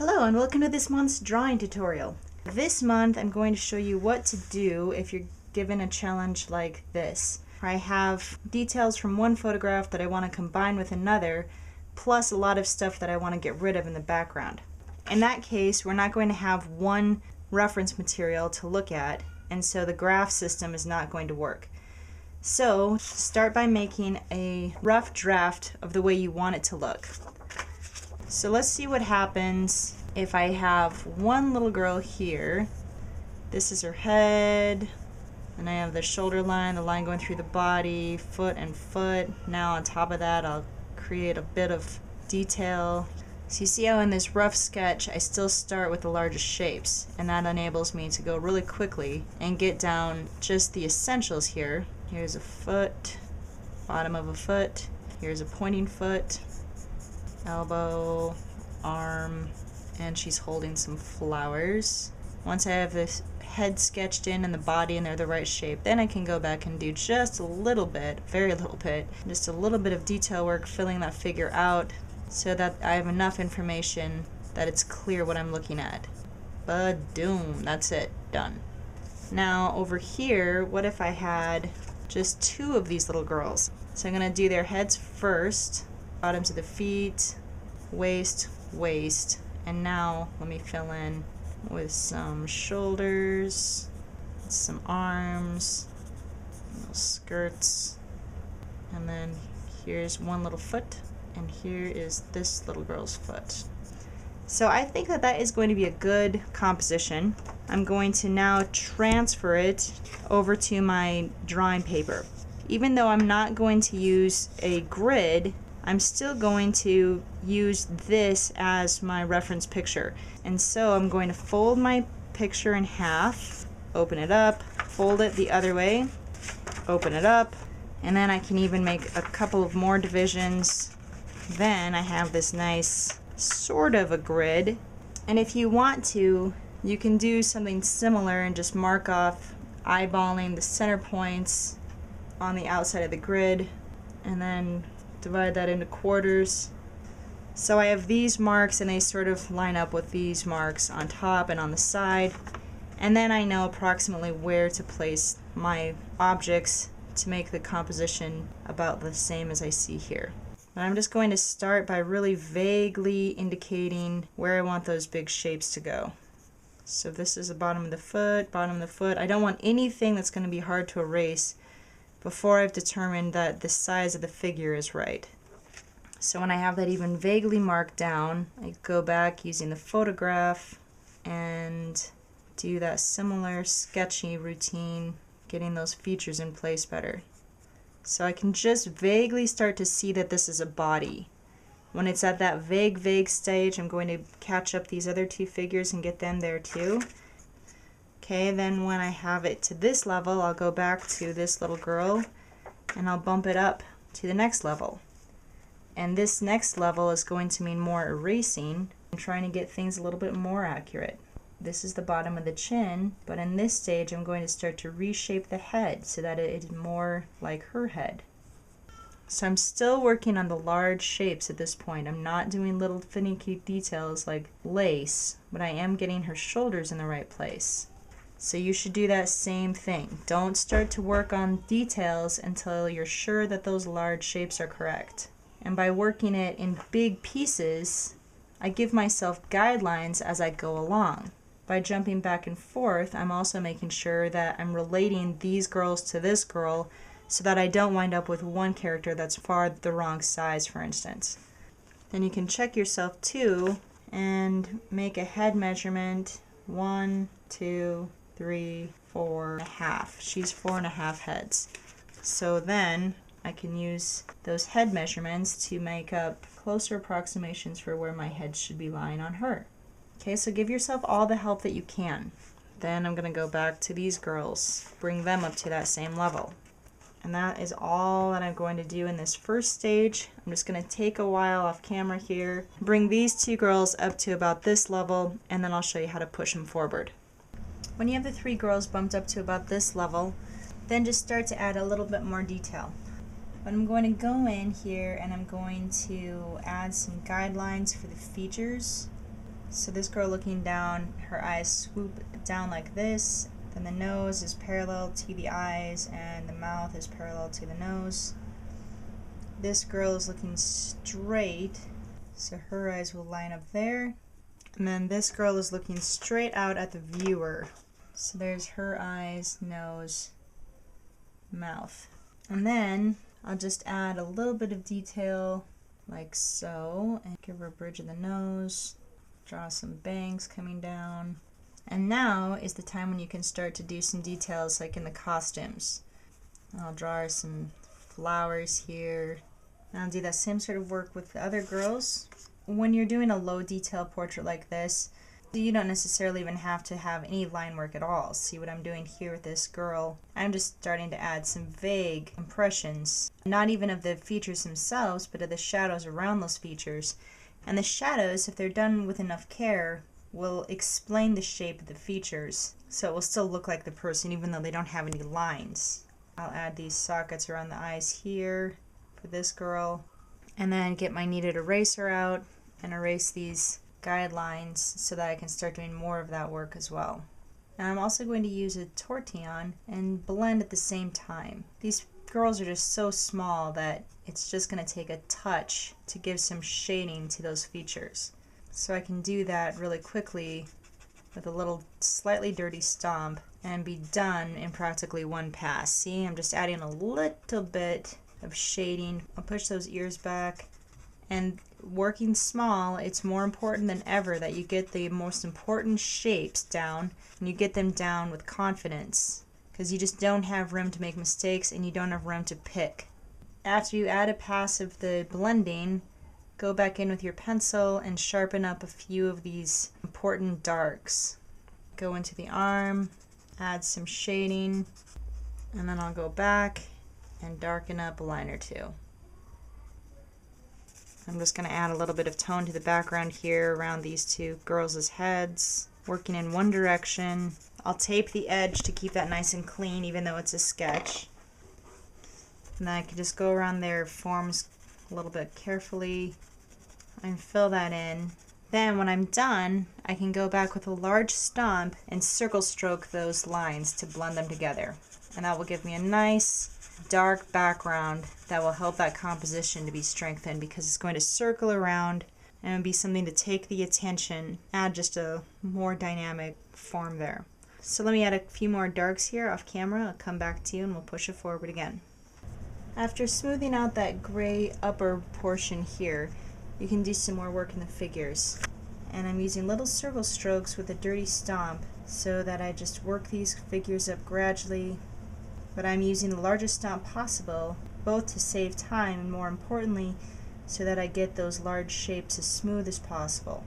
Hello and welcome to this month's drawing tutorial. This month I'm going to show you what to do if you're given a challenge like this. I have details from one photograph that I want to combine with another, plus a lot of stuff that I want to get rid of in the background. In that case, we're not going to have one reference material to look at, and so the graph system is not going to work. So start by making a rough draft of the way you want it to look. So let's see what happens if I have one little girl here. This is her head, and I have the shoulder line, the line going through the body, foot and foot. Now on top of that I'll create a bit of detail. So you see how in this rough sketch I still start with the largest shapes, and that enables me to go really quickly and get down just the essentials here. Here's a foot, bottom of a foot, here's a pointing foot, elbow, arm, and she's holding some flowers. Once I have this head sketched in and the body and they're the right shape, then I can go back and do just a little bit, very little bit, just a little bit of detail work filling that figure out so that I have enough information that it's clear what I'm looking at. Ba-doom, that's it, done. Now over here, what if I had just two of these little girls? So I'm going to do their heads first, bottoms of the feet, waist, waist, and now let me fill in with some shoulders, some arms, little skirts, and then here's one little foot, and here is this little girl's foot. So I think that that is going to be a good composition. I'm going to now transfer it over to my drawing paper. Even though I'm not going to use a grid, I'm still going to use this as my reference picture. And so I'm going to fold my picture in half, open it up, fold it the other way, open it up, and then I can even make a couple of more divisions. Then I have this nice sort of a grid. And if you want to, you can do something similar and just mark off eyeballing the center points on the outside of the grid, and then divide that into quarters. So I have these marks and they sort of line up with these marks on top and on the side, and then I know approximately where to place my objects to make the composition about the same as I see here. But I'm just going to start by really vaguely indicating where I want those big shapes to go. So this is the bottom of the foot, bottom of the foot. I don't want anything that's going to be hard to erase before I've determined that the size of the figure is right. So when I have that even vaguely marked down, I go back using the photograph and do that similar sketchy routine, getting those features in place better. So I can just vaguely start to see that this is a body. When it's at that vague stage, I'm going to catch up these other two figures and get them there too. Okay, then when I have it to this level, I'll go back to this little girl and I'll bump it up to the next level. And this next level is going to mean more erasing and trying to get things a little bit more accurate. This is the bottom of the chin, but in this stage I'm going to start to reshape the head so that it is more like her head. So I'm still working on the large shapes at this point. I'm not doing little finicky details like lace, but I am getting her shoulders in the right place. So you should do that same thing. Don't start to work on details until you're sure that those large shapes are correct. And by working it in big pieces, I give myself guidelines as I go along. By jumping back and forth, I'm also making sure that I'm relating these girls to this girl so that I don't wind up with one character that's far the wrong size, for instance. Then you can check yourself too and make a head measurement. 1, 2, 3, 4.5. She's 4.5 heads. So then I can use those head measurements to make up closer approximations for where my head should be lying on her. Okay, so give yourself all the help that you can. Then I'm going to go back to these girls, bring them up to that same level. And that is all that I'm going to do in this first stage. I'm just going to take a while off camera here, bring these two girls up to about this level, and then I'll show you how to push them forward. When you have the three girls bumped up to about this level, then just start to add a little bit more detail. But I'm going to go in here and I'm going to add some guidelines for the features. So this girl looking down, her eyes swoop down like this, then the nose is parallel to the eyes and the mouth is parallel to the nose. This girl is looking straight, so her eyes will line up there. And then this girl is looking straight out at the viewer. So there's her eyes, nose, mouth. And then I'll just add a little bit of detail like so, and give her a bridge of the nose, draw some bangs coming down. And now is the time when you can start to do some details like in the costumes. I'll draw her some flowers here. And I'll do that same sort of work with the other girls. When you're doing a low detail portrait like this, you don't necessarily even have to have any line work at all. See what I'm doing here with this girl? I'm just starting to add some vague impressions, not even of the features themselves, but of the shadows around those features. And the shadows, if they're done with enough care, will explain the shape of the features, so it will still look like the person even though they don't have any lines. I'll add these sockets around the eyes here for this girl, and then get my kneaded eraser out and erase these guidelines so that I can start doing more of that work as well. And I'm also going to use a tortillon and blend at the same time. These girls are just so small that it's just going to take a touch to give some shading to those features. So I can do that really quickly with a little slightly dirty stomp and be done in practically one pass. See, I'm just adding a little bit of shading. I'll push those ears back. And working small, it's more important than ever that you get the most important shapes down, and you get them down with confidence, because you just don't have room to make mistakes and you don't have room to pick. After you add a pass of the blending, go back in with your pencil and sharpen up a few of these important darks. Go into the arm, add some shading, and then I'll go back and darken up a line or two. I'm just going to add a little bit of tone to the background here around these two girls' heads, working in one direction. I'll tape the edge to keep that nice and clean even though it's a sketch. And then I can just go around their forms a little bit carefully and fill that in. Then when I'm done, I can go back with a large stomp and circle stroke those lines to blend them together. And that will give me a nice dark background that will help that composition to be strengthened, because it's going to circle around and it'll be something to take the attention, add just a more dynamic form there. So let me add a few more darks here off camera. I'll come back to you and we'll push it forward again. After smoothing out that gray upper portion here, you can do some more work in the figures. And I'm using little circle strokes with a dirty stomp so that I just work these figures up gradually. But I'm using the largest stomp possible, both to save time and more importantly, so that I get those large shapes as smooth as possible.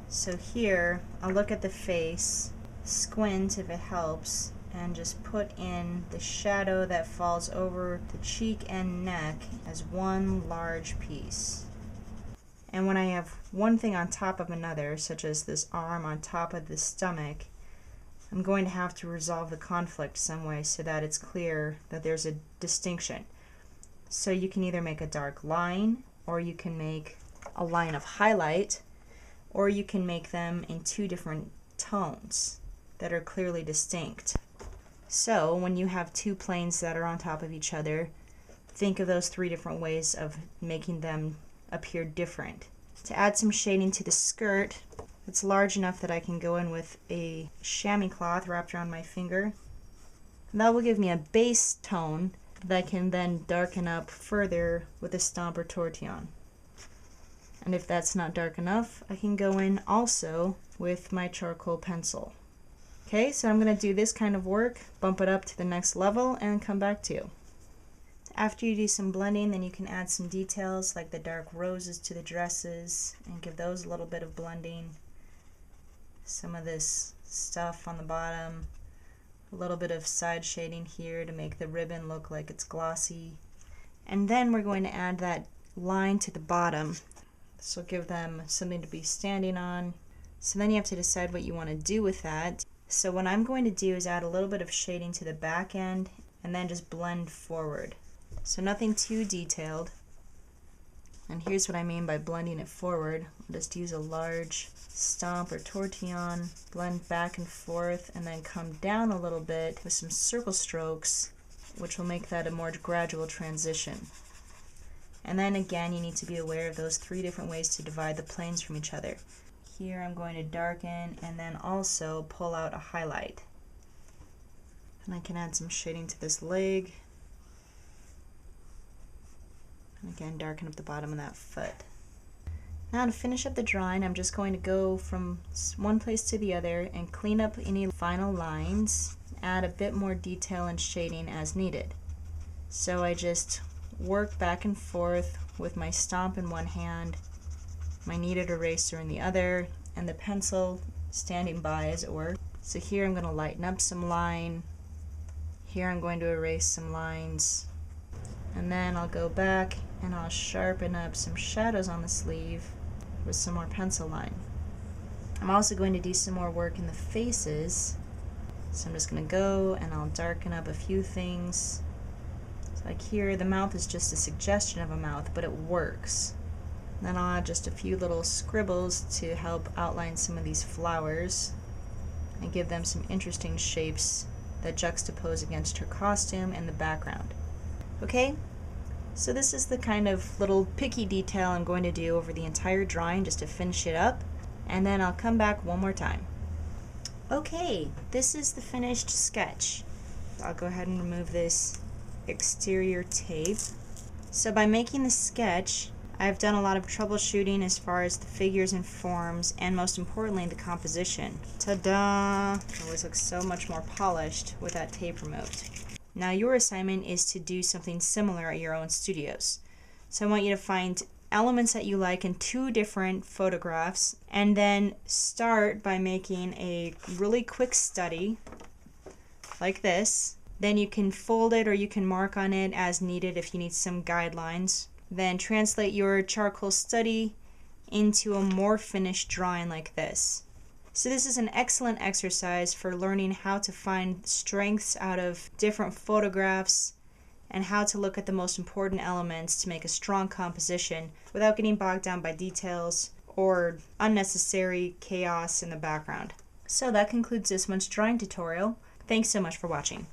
So here, I'll look at the face, squint if it helps, and just put in the shadow that falls over the cheek and neck as one large piece. And when I have one thing on top of another, such as this arm on top of the stomach, I'm going to have to resolve the conflict some way so that it's clear that there's a distinction. So you can either make a dark line, or you can make a line of highlight, or you can make them in two different tones that are clearly distinct. So when you have two planes that are on top of each other, think of those three different ways of making them appear different. To add some shading to the skirt, it's large enough that I can go in with a chamois cloth wrapped around my finger. And that will give me a base tone that I can then darken up further with a stomp or tortillon. And if that's not dark enough, I can go in also with my charcoal pencil. Okay, so I'm going to do this kind of work, bump it up to the next level, and come back to you. After you do some blending, then you can add some details like the dark roses to the dresses and give those a little bit of blending. Some of this stuff on the bottom, a little bit of side shading here to make the ribbon look like it's glossy. And then we're going to add that line to the bottom. This will give them something to be standing on. So then you have to decide what you want to do with that. So what I'm going to do is add a little bit of shading to the back end and then just blend forward. So nothing too detailed. And here's what I mean by blending it forward. I'll just use a large stomp or tortillon, blend back and forth, and then come down a little bit with some circle strokes, which will make that a more gradual transition. And then again, you need to be aware of those 3 different ways to divide the planes from each other. Here I'm going to darken and then also pull out a highlight. And I can add some shading to this leg. And again, darken up the bottom of that foot. Now to finish up the drawing, I'm just going to go from one place to the other and clean up any final lines, add a bit more detail and shading as needed. So I just work back and forth with my stomp in one hand, my kneaded eraser in the other, and the pencil standing by, as it were. So here I'm going to lighten up some line, here I'm going to erase some lines, and then I'll go back and I'll sharpen up some shadows on the sleeve with some more pencil line. I'm also going to do some more work in the faces, so I'm just going to go and I'll darken up a few things. So like here, the mouth is just a suggestion of a mouth, but it works. And then I'll add just a few little scribbles to help outline some of these flowers and give them some interesting shapes that juxtapose against her costume and the background. Okay? So this is the kind of little picky detail I'm going to do over the entire drawing just to finish it up, and then I'll come back one more time. Okay, this is the finished sketch. I'll go ahead and remove this exterior tape. So by making the sketch, I've done a lot of troubleshooting as far as the figures and forms, and most importantly, the composition. Ta-da! It always looks so much more polished with that tape removed. Now your assignment is to do something similar at your own studios. So I want you to find elements that you like in 2 different photographs, and then start by making a really quick study like this. Then you can fold it or you can mark on it as needed if you need some guidelines. Then translate your charcoal study into a more finished drawing like this. So this is an excellent exercise for learning how to find strengths out of different photographs and how to look at the most important elements to make a strong composition without getting bogged down by details or unnecessary chaos in the background. So that concludes this month's drawing tutorial. Thanks so much for watching.